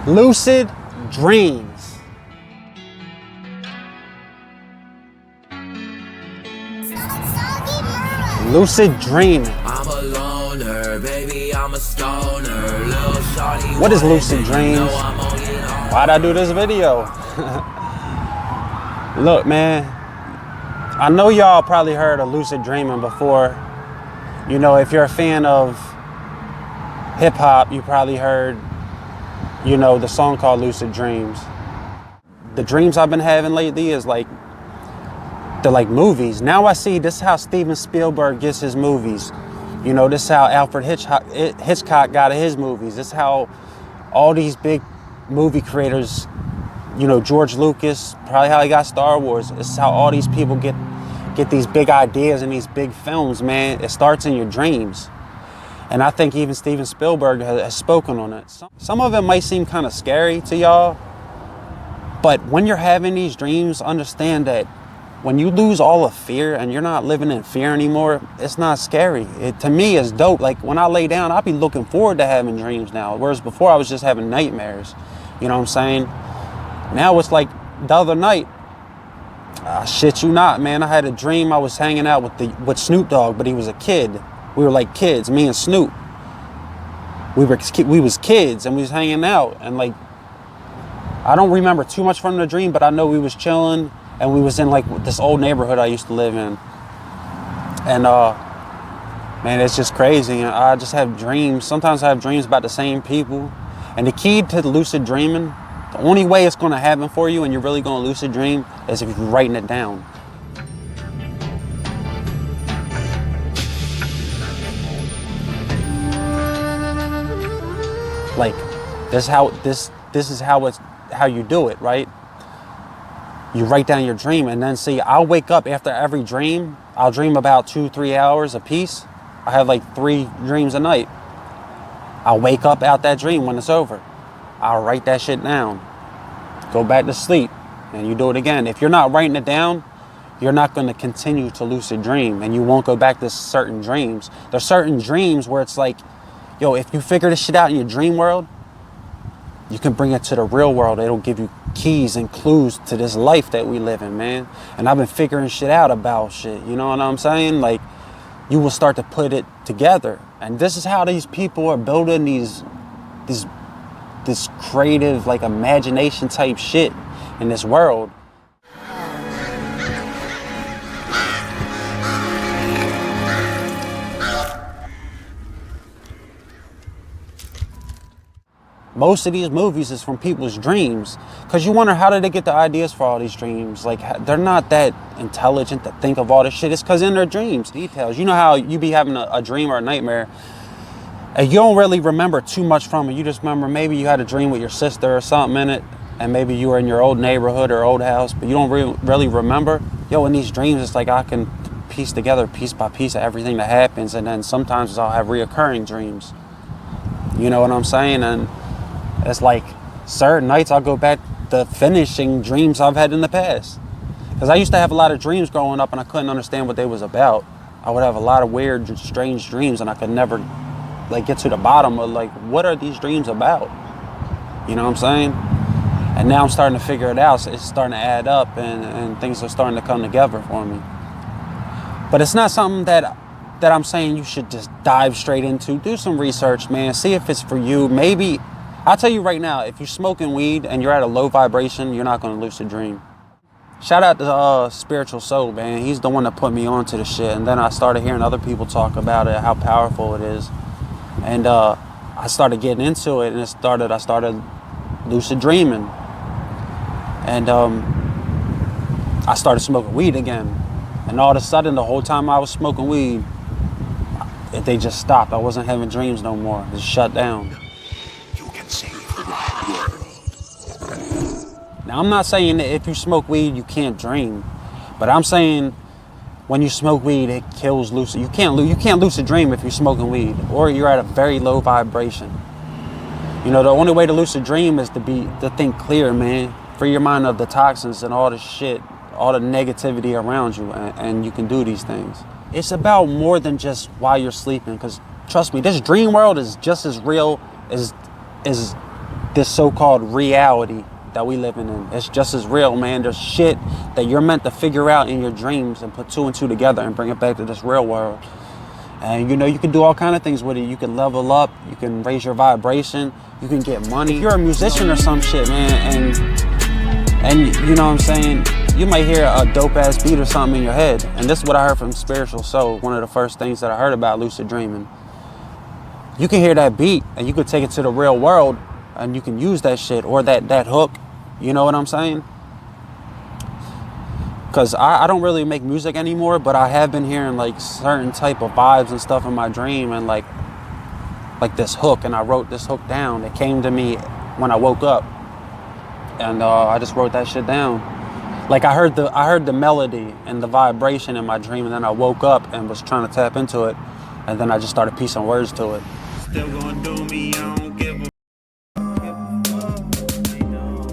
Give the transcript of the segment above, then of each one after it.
Lucid dreams. Lucid dreaming. I'm a loner, baby, I'm a stoner. Little shawty, what is lucid dreams? Why'd I do this video? Look, man, I know y'all probably heard of lucid dreaming before. You know, if you're a fan of hip hop, you probably heard, you know, the song called Lucid Dreams. The dreams I've been having lately is like, they're like movies. Now I see this is how Steven Spielberg gets his movies. You know, this is how Alfred Hitchcock got his movies. This is how all these big movie creators, you know, George Lucas, probably how he got Star Wars. This is how all these people get these big ideas and these big films, man. It starts in your dreams. And I think even Steven Spielberg has spoken on it. Some of it might seem kind of scary to y'all, but when you're having these dreams, understand that when you lose all of fear and you're not living in fear anymore, it's not scary. It, to me, is dope. Like when I lay down, I'll be looking forward to having dreams now. Whereas before I was just having nightmares. You know what I'm saying? Now it's like the other night, shit you not, man. I had a dream I was hanging out with Snoop Dogg, but he was a kid. We were like kids, me and Snoop. We was kids and we was hanging out, and like, I don't remember too much from the dream, but I know we was chilling and we was in like this old neighborhood I used to live in. And man, it's just crazy. I just have dreams. Sometimes I have dreams about the same people. And the key to the lucid dreaming, the only way it's gonna happen for you and you're really gonna lucid dream is if you're writing it down. Like, this is how you do it, right? You write down your dream, and then see, I'll wake up after every dream. I'll dream about 2-3 hours a piece. I have like 3 dreams a night. I'll wake up out that dream when it's over. I'll write that shit down. Go back to sleep, and you do it again. If you're not writing it down, you're not going to continue to lucid dream, and you won't go back to certain dreams. There's certain dreams where it's like, yo, if you figure this shit out in your dream world, you can bring it to the real world. It'll give you keys and clues to this life that we live in, man. And I've been figuring shit out about shit. You know what I'm saying? Like, you will start to put it together. And this is how these people are building this creative, like, imagination type shit in this world. Most of these movies is from people's dreams, because you wonder, how did they get the ideas for all these dreams? Like, they're not that intelligent to think of all this shit. It's because in their dreams, details. You know how you be having a dream or a nightmare and you don't really remember too much from it. You just remember maybe you had a dream with your sister or something in it, and maybe you were in your old neighborhood or old house, but you don't really remember. Yo, in these dreams, it's like I can piece together piece by piece of everything that happens, and then sometimes I'll have reoccurring dreams. You know what I'm saying? And it's like certain nights I'll go back to finishing dreams I've had in the past. Because I used to have a lot of dreams growing up and I couldn't understand what they was about. I would have a lot of weird, strange dreams and I could never like get to the bottom of like, what are these dreams about? You know what I'm saying? And now I'm starting to figure it out. So it's starting to add up and things are starting to come together for me. But it's not something that I'm saying you should just dive straight into. Do some research, man. See if it's for you. Maybe, I'll tell you right now, if you're smoking weed and you're at a low vibration, you're not going to lucid dream. Shout out to Spiritual Soul, man. He's the one that put me onto the shit. And then I started hearing other people talk about it, how powerful it is. And I started getting into it, and I started lucid dreaming. And I started smoking weed again. And all of a sudden, the whole time I was smoking weed, they just stopped. I wasn't having dreams no more. It shut down. Now, I'm not saying that if you smoke weed, you can't dream. But I'm saying when you smoke weed, it kills lucid. You can't lucid dream if you're smoking weed or you're at a very low vibration. You know, the only way to lucid dream is to think clear, man. Free your mind of the toxins and all the shit, all the negativity around you, and you can do these things. It's about more than just while you're sleeping, because trust me, this dream world is just as real as this so-called reality that we living in. It's just as real, man. There's shit that you're meant to figure out in your dreams and put two and two together and bring it back to this real world. And you know, you can do all kind of things with it. You can level up, you can raise your vibration, you can get money. If you're a musician or some shit, man, and you know what I'm saying, you might hear a dope ass beat or something in your head. And this is what I heard from Spiritual Soul, one of the first things that I heard about lucid dreaming. You can hear that beat and you could take it to the real world and you can use that shit or that hook. You know what I'm saying? Because I don't really make music anymore, but I have been hearing like certain type of vibes and stuff in my dream, and like this hook, and I wrote this hook down. It came to me when I woke up, and I just wrote that shit down. Like I heard the melody and the vibration in my dream, and then I woke up and was trying to tap into it, and then I just started piecing words to it. Still gonna do me, I don't give a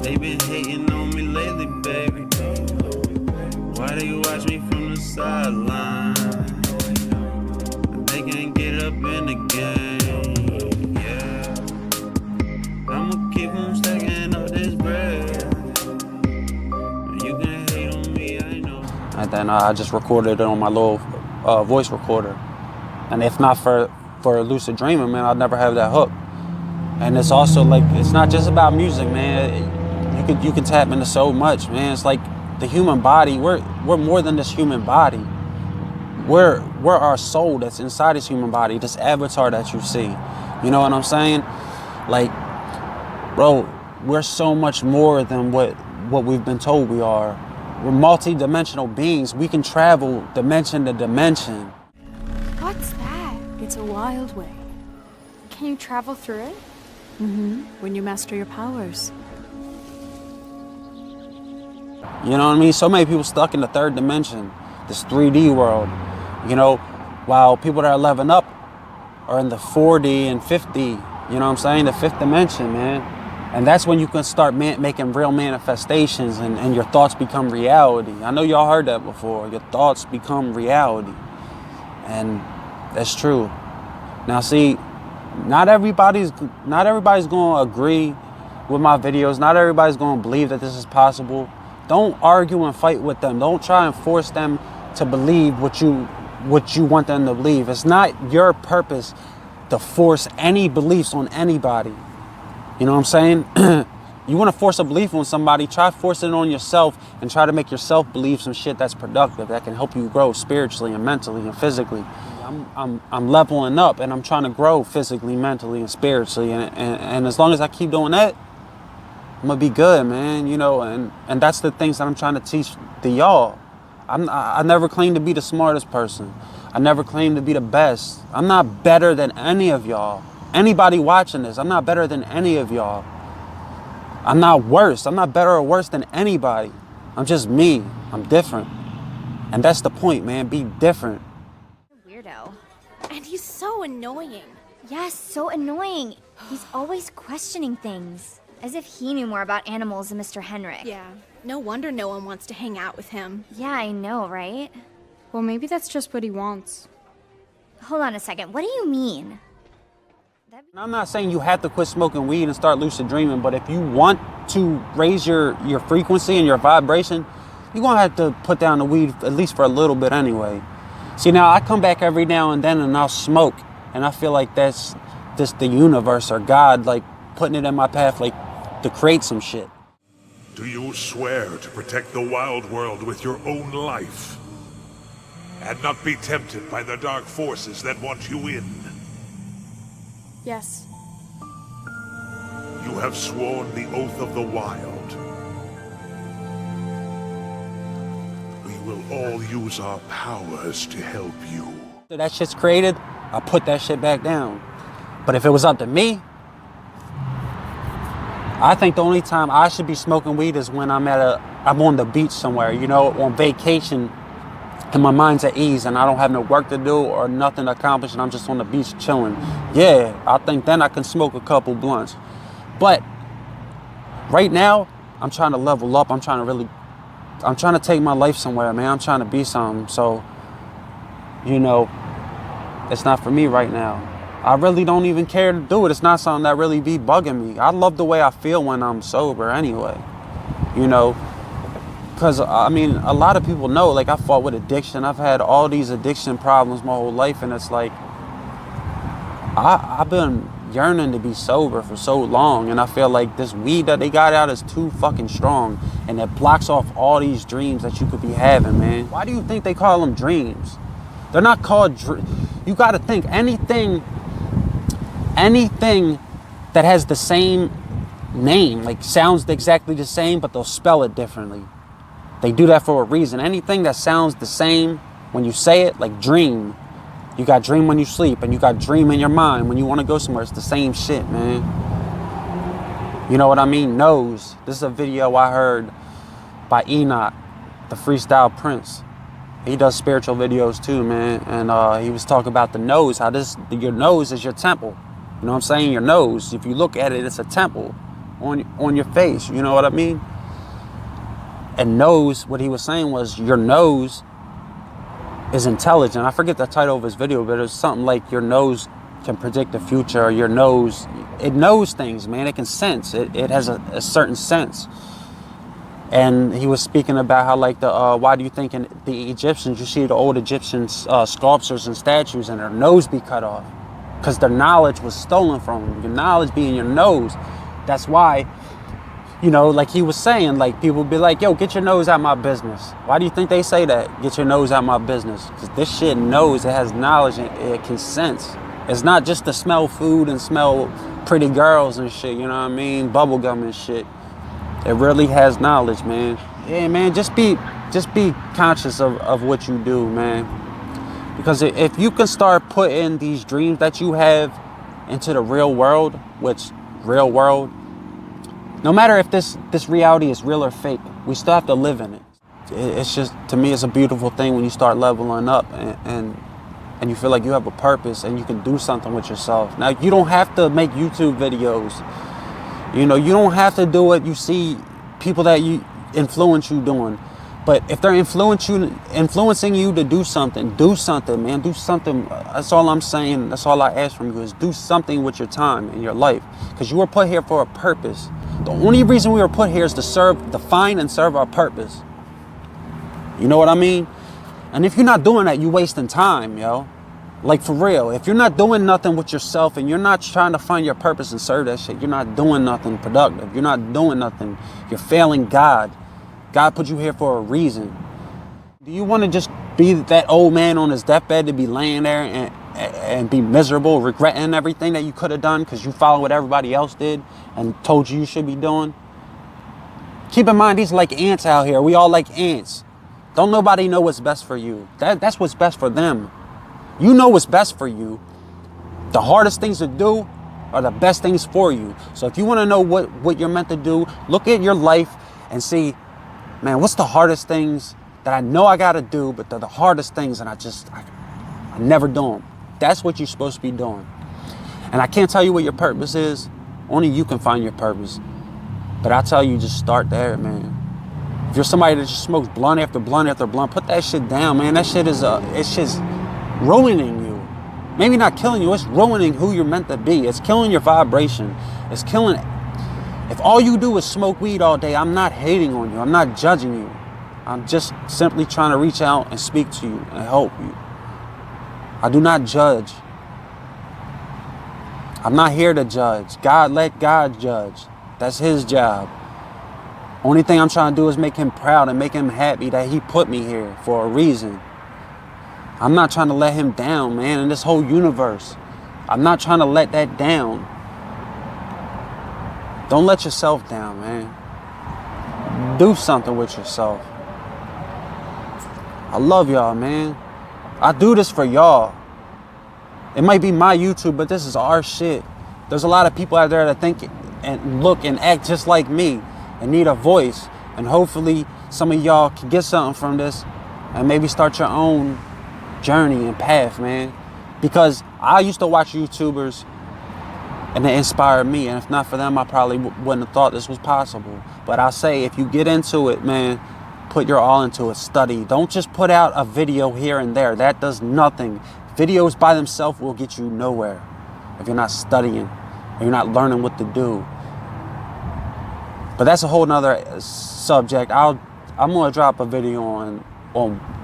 they been hating on me lately, baby. Why do you watch me from the sideline? They can't get up in the game, yeah. I'ma keep on stacking up this bread. You can hate on me, I know. And then I just recorded it on my little voice recorder. And if not for lucid dreaming, man, I'd never have that hook. And it's also like, it's not just about music, man. You can tap into so much, man. It's like the human body. We're more than this human body. We're our soul that's inside this human body, this avatar that you see. You know what I'm saying? Like, bro, we're so much more than what we've been told we are. We're multi-dimensional beings. We can travel dimension to dimension. What's that? It's a wild way. Can you travel through it? Mm-hmm. When you master your powers. You know what I mean? So many people stuck in the third dimension, this 3D world. You know, while people that are leveling up are in the 4D and 50, you know what I'm saying? The fifth dimension, man. And that's when you can start making real manifestations and your thoughts become reality. I know y'all heard that before. Your thoughts become reality. And that's true. Now see, not everybody's going to agree with my videos. Not everybody's going to believe that this is possible. Don't argue and fight with them. Don't try and force them to believe what you want them to believe. It's not your purpose to force any beliefs on anybody. You know what I'm saying? You want to force a belief on somebody, try forcing it on yourself and try to make yourself believe some shit that's productive, that can help you grow spiritually and mentally and physically. I'm leveling up and I'm trying to grow physically, mentally, and spiritually. And as long as I keep doing that, I'm gonna be good, man, you know, and that's the things that I'm trying to teach to y'all. I never claimed to be the smartest person. I never claimed to be the best. I'm not better than any of y'all. Anybody watching this, I'm not better than any of y'all. I'm not worse. I'm not better or worse than anybody. I'm just me. I'm different. And that's the point, man. Be different. Weirdo. And he's so annoying. Yes, so annoying. He's always questioning things. As if he knew more about animals than Mr. Henrik. Yeah, no wonder no one wants to hang out with him. Yeah, I know, right? Well, maybe that's just what he wants. Hold on a second. What do you mean? I'm not saying you have to quit smoking weed and start lucid dreaming, but if you want to raise your frequency and your vibration, you're going to have to put down the weed at least for a little bit anyway. See, now I come back every now and then and I'll smoke, and I feel like that's just the universe or God, like, putting it in my path, like, to create some shit. Do you swear to protect the wild world with your own life? And not be tempted by the dark forces that want you in? Yes. You have sworn the oath of the wild. We will all use our powers to help you. After that shit's created, I'll put that shit back down. But if it was up to me, I think the only time I should be smoking weed is when I'm on the beach somewhere, you know, on vacation, and my mind's at ease and I don't have no work to do or nothing to accomplish and I'm just on the beach chilling. Yeah, I think then I can smoke a couple blunts. But right now, I'm trying to level up. I'm trying to take my life somewhere, man. I'm trying to be something. So, you know, it's not for me right now. I really don't even care to do it. It's not something that really be bugging me. I love the way I feel when I'm sober anyway, you know, because I mean, a lot of people know, like, I fought with addiction. I've had all these addiction problems my whole life, and it's like, I've been yearning to be sober for so long, and I feel like this weed that they got out is too fucking strong, and it blocks off all these dreams that you could be having, man. Why do you think they call them dreams? They're not called you got to think anything that has the same name, like sounds exactly the same, but they'll spell it differently. They do that for a reason. Anything that sounds the same when you say it, like dream. You got dream when you sleep, and you got dream in your mind when you want to go somewhere. It's the same shit, man. You know what I mean? Nose. This is a video I heard by Enoch, the freestyle Prince. He does spiritual videos too, man. And he was talking about the nose, how your nose is your temple. You know what I'm saying? Your nose, if you look at it, it's a temple on your face. You know what I mean? And nose, what he was saying was your nose is intelligent. I forget the title of his video, but it's something like your nose can predict the future, or your nose, it knows things, man. It can sense. It has a certain sense. And he was speaking about how, like, why do you think in the Egyptians, you see the old Egyptian sculptures and statues, and their nose be cut off? Because their knowledge was stolen from them. Your knowledge being your nose. That's why, you know, like he was saying, like, people be like, yo, get your nose out my business. Why do you think they say that? Get your nose out my business. Because this shit knows, it has knowledge, and it can sense. It's not just to smell food and smell pretty girls and shit, you know what I mean? Bubblegum and shit. It really has knowledge, man. Yeah, man, just be conscious of what you do, man. Because if you can start putting these dreams that you have into the real world, which real world, no matter if this reality is real or fake, we still have to live in it. It's just, to me, it's a beautiful thing when you start leveling up and you feel like you have a purpose and you can do something with yourself. Now, you don't have to make YouTube videos. You know, you don't have to do it. You see people that you influence you doing. But if they're influencing you to do something, man. Do something. That's all I'm saying. That's all I ask from you, is do something with your time and your life. Because you were put here for a purpose. The only reason we were put here is to find and serve our purpose. You know what I mean? And if you're not doing that, you're wasting time, yo. Like, for real. If you're not doing nothing with yourself and you're not trying to find your purpose and serve that shit, you're not doing nothing productive. You're not doing nothing. You're failing God. God put you here for a reason. Do you want to just be that old man on his deathbed, to be laying there and be miserable, regretting everything that you could have done because you followed what everybody else did and told you should be doing? Keep in mind, these are like ants out here. We all like ants. Don't nobody know what's best for you. That's what's best for them. You know what's best for you. The hardest things to do are the best things for you. So if you want to know what you're meant to do, look at your life and see, man, what's the hardest things that I know I got to do, but they're the hardest things and I never do them. That's what you're supposed to be doing. And I can't tell you what your purpose is. Only you can find your purpose. But I tell you, just start there, man. If you're somebody that just smokes blunt after blunt after blunt, put that shit down, man. That shit it's just ruining you. Maybe not killing you, it's ruining who you're meant to be. It's killing your vibration. It's killing it. If all you do is smoke weed all day, I'm not hating on you. I'm not judging you. I'm just simply trying to reach out and speak to you and help you. I do not judge. I'm not here to judge. God, let God judge. That's his job. Only thing I'm trying to do is make him proud and make him happy that he put me here for a reason. I'm not trying to let him down, man, in this whole universe. I'm not trying to let that down. Don't let yourself down, man. Do something with yourself. I love y'all, man. I do this for y'all. It might be my YouTube, but this is our shit. There's a lot of people out there that think and look and act just like me and need a voice. And hopefully some of y'all can get something from this and maybe start your own journey and path, man. Because I used to watch YouTubers and they inspired me, and if not for them, I probably wouldn't have thought this was possible. But I say, if you get into it, man, put your all into it. Study. Don't just put out a video here and there. That does nothing. Videos by themselves will get you nowhere. if you're not studying, if you're not learning what to do. But that's a whole nother subject. I'm gonna drop a video on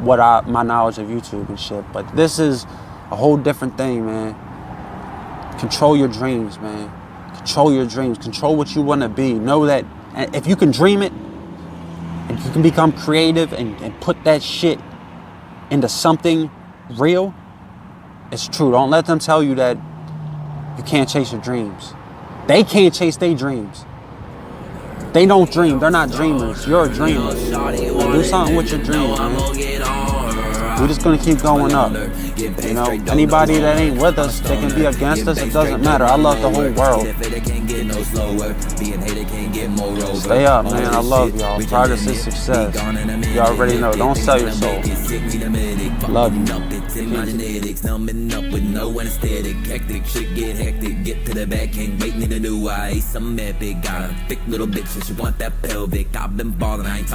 what my knowledge of YouTube and shit. But this is a whole different thing, man. Control your dreams, man. Control your dreams. Control what you want to be. Know that if you can dream it, and you can become creative and put that shit into something real, it's true. Don't let them tell you that you can't chase your dreams. They can't chase their dreams. They don't dream. They're not dreamers. You're a dreamer. Do something with your dreams, man. We're just gonna keep going up. You know, anybody that ain't with us, they can be against us. It doesn't matter. I love the whole world. Stay up, man. I love y'all. Progress is success. You already know. Don't sell your soul. Love you. Numbing up with no anesthetic, hectic shit get hectic, get to the back, can't wait, need a new eye, some epic, got a thick little bitch, and she want that pelvic, I've been ballin', I ain't